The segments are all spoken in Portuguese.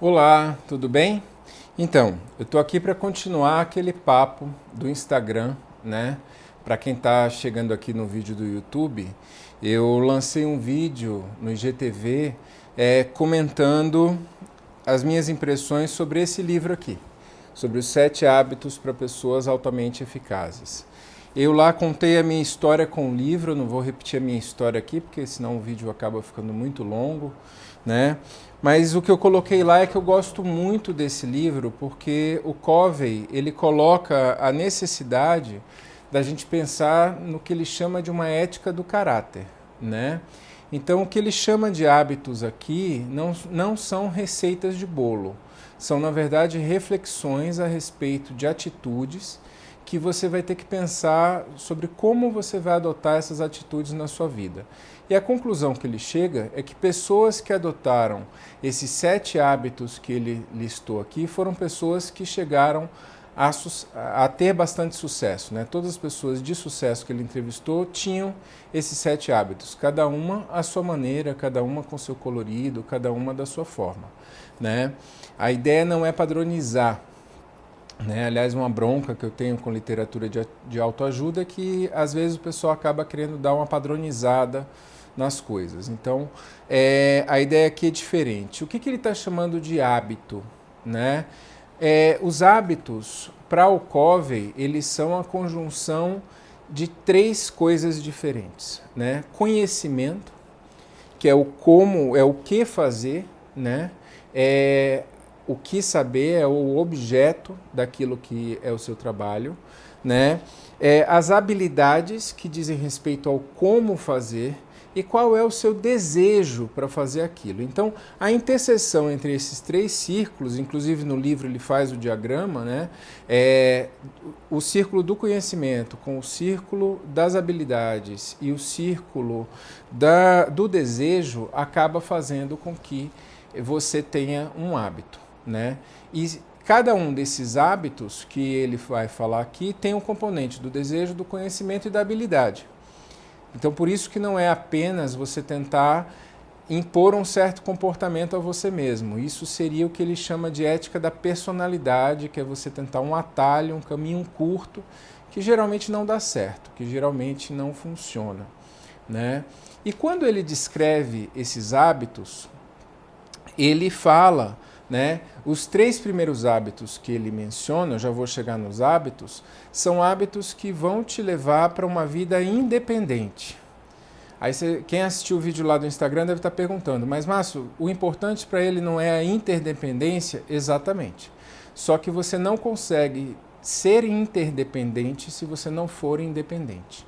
Olá, tudo bem? Então, eu estou aqui para continuar aquele papo do Instagram, né? Para quem está chegando aqui no vídeo do YouTube, eu lancei um vídeo no IGTV comentando as minhas impressões sobre esse livro aqui, sobre os 7 hábitos para pessoas altamente eficazes. Eu lá contei a minha história com o livro, não vou repetir a minha história aqui, porque senão o vídeo acaba ficando muito longo, né? Mas o que eu coloquei lá é que eu gosto muito desse livro, porque o Covey, ele coloca a necessidade da gente pensar no que ele chama de uma ética do caráter, né? Então, o que ele chama de hábitos aqui não são receitas de bolo, são, na verdade, reflexões a respeito de atitudes que você vai ter que pensar sobre como você vai adotar essas atitudes na sua vida. E a conclusão que ele chega é que pessoas que adotaram esses 7 hábitos que ele listou aqui foram pessoas que chegaram a ter bastante sucesso, né? Todas as pessoas de sucesso que ele entrevistou tinham esses 7 hábitos, cada uma à sua maneira, cada uma com seu colorido, cada uma da sua forma, né? A ideia não é padronizar, né? Aliás, uma bronca que eu tenho com literatura de autoajuda é que às vezes o pessoal acaba querendo dar uma padronizada nas coisas. Então, a ideia aqui é diferente. O que ele está chamando de hábito, né? Os hábitos, para o Covey, eles são a conjunção de 3 coisas diferentes, né? Conhecimento, que é o como, é o que fazer, né? O que saber é o objeto daquilo que é o seu trabalho, né? As habilidades que dizem respeito ao como fazer e qual é o seu desejo para fazer aquilo. Então, a interseção entre esses 3 círculos, inclusive no livro ele faz o diagrama, né? O círculo do conhecimento com o círculo das habilidades e o círculo do desejo acaba fazendo com que você tenha um hábito, né? E cada um desses hábitos que ele vai falar aqui tem um componente do desejo, do conhecimento e da habilidade. Então, por isso que não é apenas você tentar impor um certo comportamento a você mesmo. Isso seria o que ele chama de ética da personalidade, que é você tentar um atalho, um caminho curto, que geralmente não dá certo, que geralmente não funciona, né? E quando ele descreve esses hábitos, ele fala, né, os 3 primeiros hábitos que ele menciona, eu já vou chegar nos hábitos, são hábitos que vão te levar para uma vida independente. Aí quem assistiu o vídeo lá do Instagram deve estar perguntando, mas Márcio, o importante para ele não é a interdependência? Exatamente. Só que você não consegue ser interdependente se você não for independente.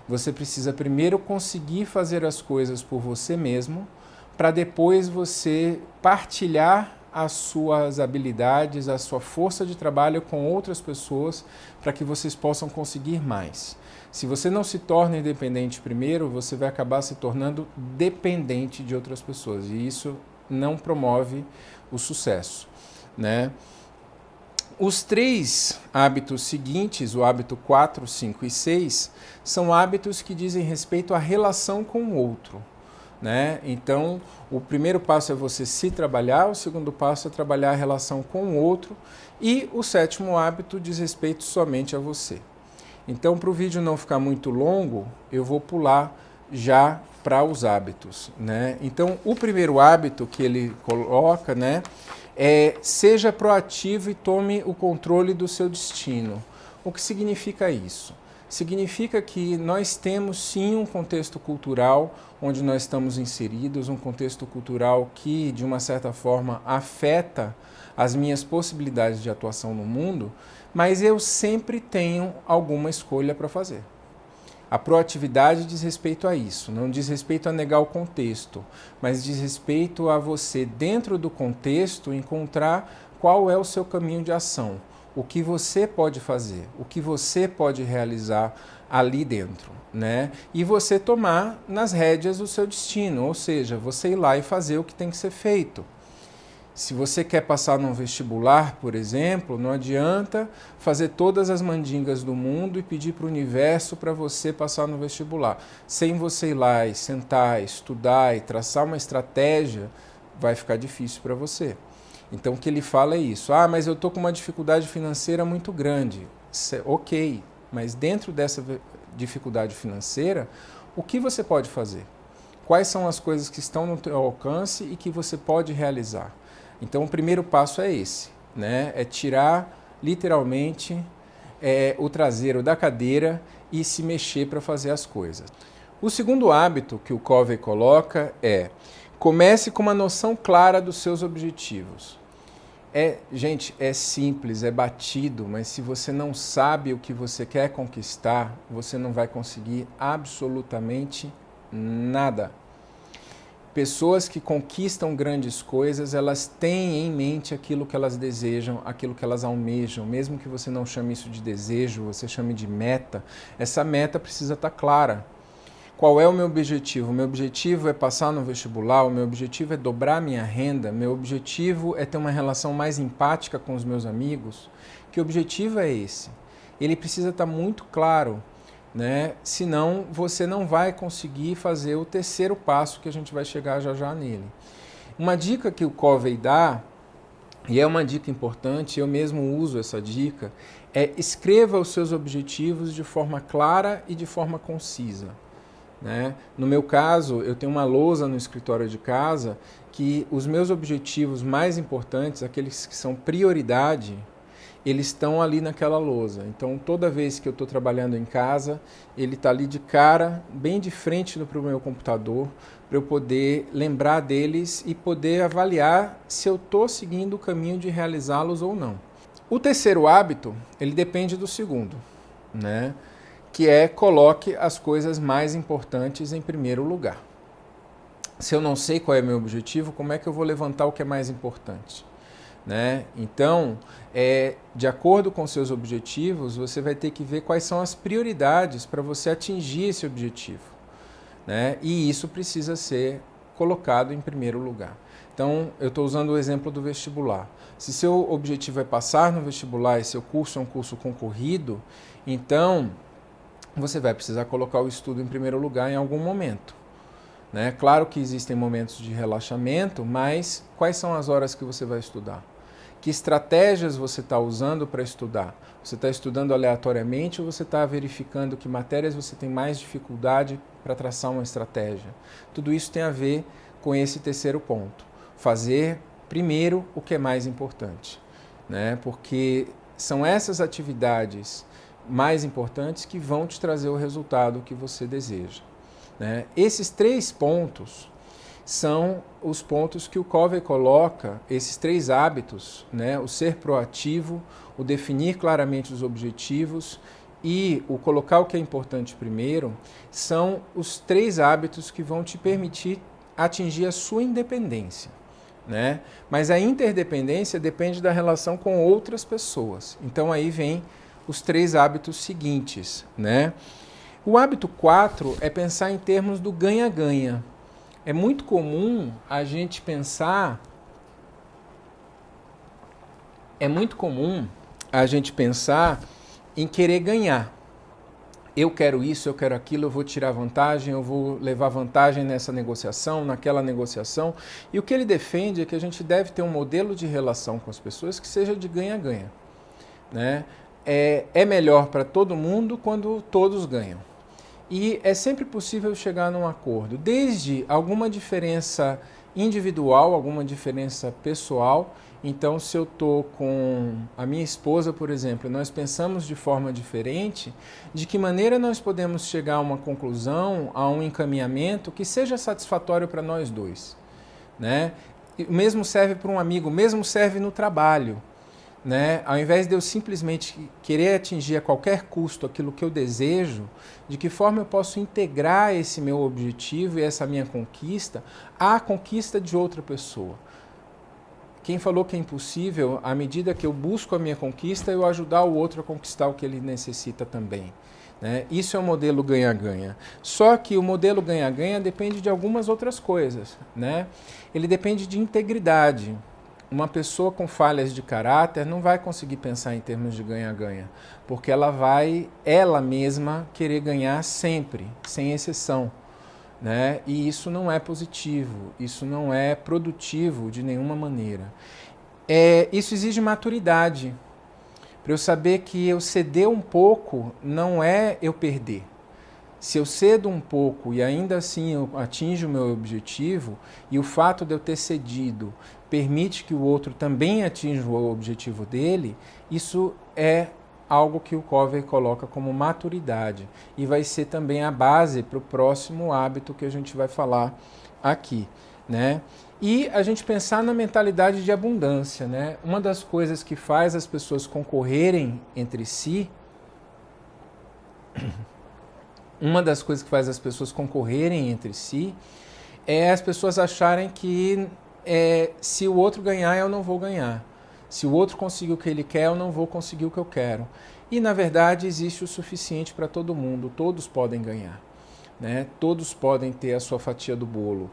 Você precisa primeiro conseguir fazer as coisas por você mesmo, para depois você partilhar as suas habilidades, a sua força de trabalho com outras pessoas, para que vocês possam conseguir mais. Se você não se torna independente primeiro, você vai acabar se tornando dependente de outras pessoas, e isso não promove o sucesso, né? Os 3 hábitos seguintes, o hábito 4, 5 e 6, são hábitos que dizem respeito à relação com o outro, né? Então, o primeiro passo é você se trabalhar, o segundo passo é trabalhar a relação com o outro, e o 7º hábito diz respeito somente a você. Então, para o vídeo não ficar muito longo, eu vou pular já para os hábitos, né? Então, o primeiro hábito que ele coloca, né, seja proativo e tome o controle do seu destino. O que significa isso? Significa que nós temos sim um contexto cultural onde nós estamos inseridos, um contexto cultural que, de uma certa forma, afeta as minhas possibilidades de atuação no mundo, mas eu sempre tenho alguma escolha para fazer. A proatividade diz respeito a isso, não diz respeito a negar o contexto, mas diz respeito a você, dentro do contexto, encontrar qual é o seu caminho de ação, o que você pode fazer, o que você pode realizar ali dentro, né? E você tomar nas rédeas o seu destino, ou seja, você ir lá e fazer o que tem que ser feito. Se você quer passar num vestibular, por exemplo, não adianta fazer todas as mandingas do mundo e pedir para o universo para você passar no vestibular. Sem você ir lá e sentar, estudar e traçar uma estratégia, vai ficar difícil para você. Então o que ele fala é isso: ah, mas eu estou com uma dificuldade financeira muito grande. Ok, mas dentro dessa dificuldade financeira, o que você pode fazer? Quais são as coisas que estão no teu alcance e que você pode realizar? Então o primeiro passo é esse, né? É tirar literalmente o traseiro da cadeira e se mexer para fazer as coisas. O segundo hábito que o Covey coloca é: comece com uma noção clara dos seus objetivos. Gente, é simples, é batido, mas se você não sabe o que você quer conquistar, você não vai conseguir absolutamente nada. Pessoas que conquistam grandes coisas, elas têm em mente aquilo que elas desejam, aquilo que elas almejam. Mesmo que você não chame isso de desejo, você chame de meta, essa meta precisa estar clara. Qual é o meu objetivo? O meu objetivo é passar no vestibular, o meu objetivo é dobrar minha renda, meu objetivo é ter uma relação mais empática com os meus amigos. Que objetivo é esse? Ele precisa estar muito claro, né? Senão você não vai conseguir fazer o terceiro passo que a gente vai chegar já já nele. Uma dica que o Covey dá, e é uma dica importante, eu mesmo uso essa dica, é: escreva os seus objetivos de forma clara e de forma concisa. Né? No meu caso, eu tenho uma lousa no escritório de casa que os meus objetivos mais importantes, aqueles que são prioridade, eles estão ali naquela lousa. Então, toda vez que eu estou trabalhando em casa, ele está ali de cara, bem de frente para o meu computador, para eu poder lembrar deles e poder avaliar se eu estou seguindo o caminho de realizá-los ou não. O terceiro hábito, ele depende do segundo, né? Que é: coloque as coisas mais importantes em primeiro lugar. Se eu não sei qual é o meu objetivo, como é que eu vou levantar o que é mais importante? Né? Então, de acordo com seus objetivos, você vai ter que ver quais são as prioridades para você atingir esse objetivo. Né? E isso precisa ser colocado em primeiro lugar. Então, eu estou usando o exemplo do vestibular. Se seu objetivo é passar no vestibular e seu curso é um curso concorrido, então você vai precisar colocar o estudo em primeiro lugar em algum momento. Né? Claro que existem momentos de relaxamento, mas quais são as horas que você vai estudar? Que estratégias você está usando para estudar? Você está estudando aleatoriamente ou você está verificando que matérias você tem mais dificuldade para traçar uma estratégia? Tudo isso tem a ver com esse terceiro ponto. Fazer primeiro o que é mais importante. Né? Porque são essas atividades mais importantes que vão te trazer o resultado que você deseja. Né? Esses 3 pontos são os pontos que o Covey coloca, esses 3 hábitos, né? O ser proativo, o definir claramente os objetivos e o colocar o que é importante primeiro, são os 3 hábitos que vão te permitir atingir a sua independência. Né? Mas a interdependência depende da relação com outras pessoas. Então aí vem os 3 hábitos seguintes, né? O hábito 4 é pensar em termos do ganha-ganha. É muito comum a gente pensar em querer ganhar. Eu quero isso, eu quero aquilo, eu vou tirar vantagem, eu vou levar vantagem nessa negociação, naquela negociação. E o que ele defende é que a gente deve ter um modelo de relação com as pessoas que seja de ganha-ganha. Né? É melhor para todo mundo quando todos ganham. E é sempre possível chegar num acordo, desde alguma diferença individual, alguma diferença pessoal. Então, se eu estou com a minha esposa, por exemplo, nós pensamos de forma diferente, de que maneira nós podemos chegar a uma conclusão, a um encaminhamento que seja satisfatório para nós dois. Né? O mesmo serve para um amigo, o mesmo serve no trabalho. Né? Ao invés de eu simplesmente querer atingir a qualquer custo aquilo que eu desejo, de que forma eu posso integrar esse meu objetivo e essa minha conquista à conquista de outra pessoa? Quem falou que é impossível, à medida que eu busco a minha conquista, eu ajudar o outro a conquistar o que ele necessita também. Né? Isso é o modelo ganha-ganha. Só que o modelo ganha-ganha depende de algumas outras coisas. Né? Ele depende de integridade. Uma pessoa com falhas de caráter não vai conseguir pensar em termos de ganha-ganha, porque ela vai, ela mesma, querer ganhar sempre, sem exceção. Né? E isso não é positivo, isso não é produtivo de nenhuma maneira. Isso exige maturidade. Para eu saber que eu ceder um pouco não é eu perder. Se eu cedo um pouco e ainda assim eu atinjo o meu objetivo, e o fato de eu ter cedido permite que o outro também atinja o objetivo dele, isso é algo que o Covey coloca como maturidade. E vai ser também a base para o próximo hábito que a gente vai falar aqui, né? E a gente pensar na mentalidade de abundância, né? Uma das coisas que faz as pessoas concorrerem entre si, é as pessoas acharem que se o outro ganhar, eu não vou ganhar. Se o outro conseguir o que ele quer, eu não vou conseguir o que eu quero. E, na verdade, existe o suficiente para todo mundo. Todos podem ganhar, né? Todos podem ter a sua fatia do bolo.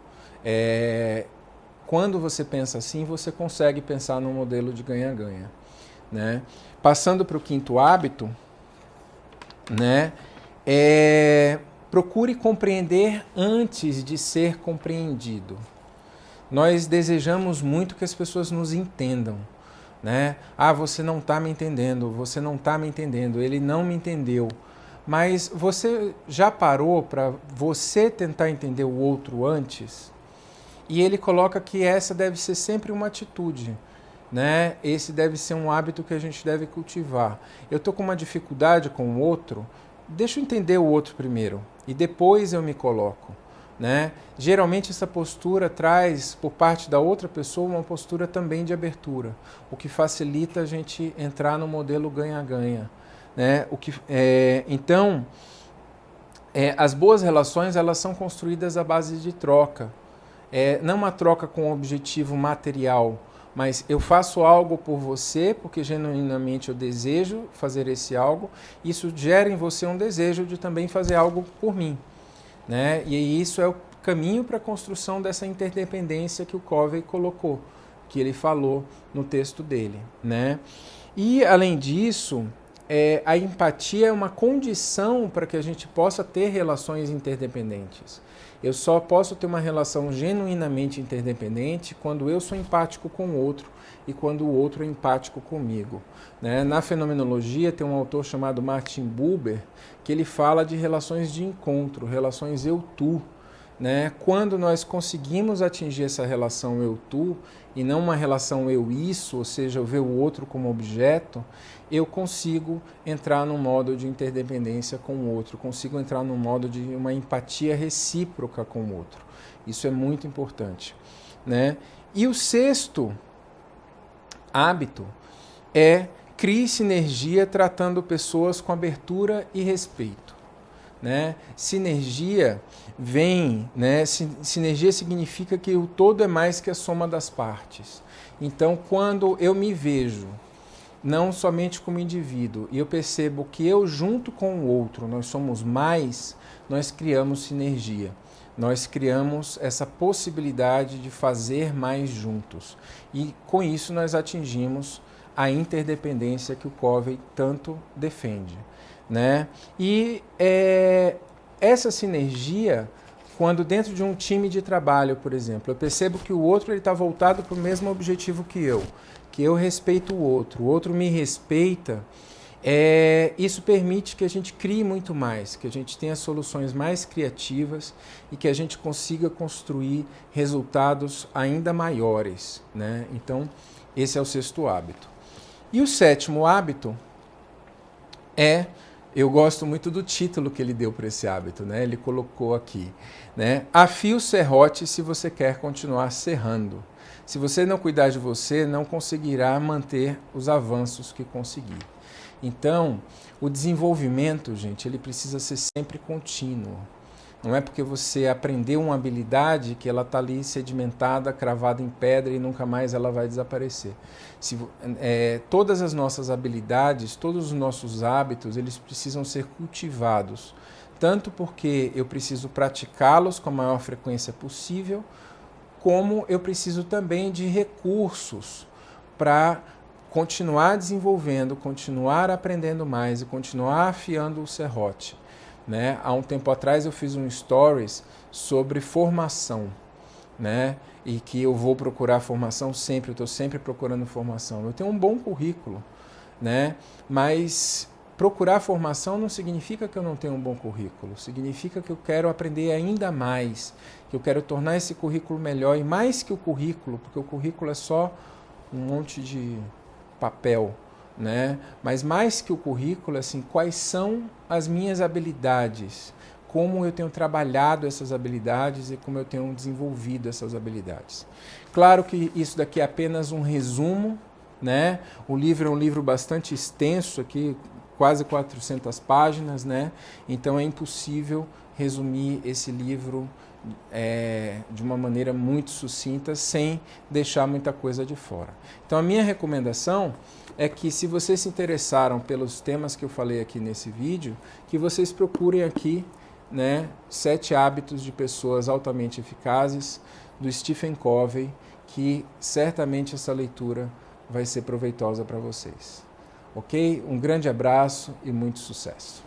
Quando você pensa assim, você consegue pensar num modelo de ganha-ganha, né? Passando para o quinto hábito, né? Procure compreender antes de ser compreendido. Nós desejamos muito que as pessoas nos entendam, né? Você não está me entendendo, você não está me entendendo, ele não me entendeu. Mas você já parou para você tentar entender o outro antes? E ele coloca que essa deve ser sempre uma atitude, né? Esse deve ser um hábito que a gente deve cultivar. Eu estou com uma dificuldade com o outro, deixa eu entender o outro primeiro e depois eu me coloco, né? Geralmente essa postura traz por parte da outra pessoa uma postura também de abertura, o que facilita a gente entrar no modelo ganha-ganha, né? Então, as boas relações elas são construídas à base de troca. Não uma troca com objetivo material, mas eu faço algo por você porque genuinamente eu desejo fazer esse algo. Isso gera em você um desejo de também fazer algo por mim, né? E isso é o caminho para a construção dessa interdependência que o Covey colocou, que ele falou no texto dele, né? E além disso, a empatia é uma condição para que a gente possa ter relações interdependentes. Eu só posso ter uma relação genuinamente interdependente quando eu sou empático com o outro e quando o outro é empático comigo, né? Na fenomenologia tem um autor chamado Martin Buber que ele fala de relações de encontro, relações eu-tu, né? Quando nós conseguimos atingir essa relação eu-tu e não uma relação eu-isso, ou seja, eu ver o outro como objeto, eu consigo entrar num modo de interdependência com o outro, consigo entrar num modo de uma empatia recíproca com o outro. Isso é muito importante, né? E o sexto hábito é crie sinergia tratando pessoas com abertura e respeito, né? Sinergia vem, né? Sinergia significa que o todo é mais que a soma das partes. Então, quando eu me vejo não somente como indivíduo, e eu percebo que eu junto com o outro, nós somos mais, nós criamos sinergia. Nós criamos essa possibilidade de fazer mais juntos. E com isso nós atingimos a interdependência que o Covey tanto defende, né? E essa sinergia, quando dentro de um time de trabalho, por exemplo, eu percebo que o outro está voltado para o mesmo objetivo que eu respeito o outro me respeita, isso permite que a gente crie muito mais, que a gente tenha soluções mais criativas e que a gente consiga construir resultados ainda maiores, né? Então, esse é o sexto hábito. E o sétimo hábito eu gosto muito do título que ele deu para esse hábito, né? Ele colocou aqui, né? Afie o serrote se você quer continuar serrando. Se você não cuidar de você, não conseguirá manter os avanços que conseguir. Então, o desenvolvimento, gente, ele precisa ser sempre contínuo. Não é porque você aprendeu uma habilidade que ela está ali sedimentada, cravada em pedra e nunca mais ela vai desaparecer. Todas as nossas habilidades, todos os nossos hábitos, eles precisam ser cultivados. Tanto porque eu preciso praticá-los com a maior frequência possível, como eu preciso também de recursos para continuar desenvolvendo, continuar aprendendo mais e continuar afiando o serrote, né? Há um tempo atrás eu fiz um stories sobre formação, né? E que eu vou procurar formação sempre, eu estou sempre procurando formação. Eu tenho um bom currículo, né? Mas procurar formação não significa que eu não tenho um bom currículo, significa que eu quero aprender ainda mais, que eu quero tornar esse currículo melhor, e mais que o currículo, porque o currículo é só um monte de papel, né? Mas mais que o currículo, assim, quais são as minhas habilidades, como eu tenho trabalhado essas habilidades e como eu tenho desenvolvido essas habilidades. Claro que isso daqui é apenas um resumo, né? O livro é um livro bastante extenso aqui, quase 400 páginas, né? Então é impossível resumir esse livro de uma maneira muito sucinta, sem deixar muita coisa de fora. Então a minha recomendação é que, se vocês se interessaram pelos temas que eu falei aqui nesse vídeo, que vocês procurem aqui, né, 7 hábitos de pessoas altamente eficazes, do Stephen Covey, que certamente essa leitura vai ser proveitosa para vocês. Ok? Um grande abraço e muito sucesso!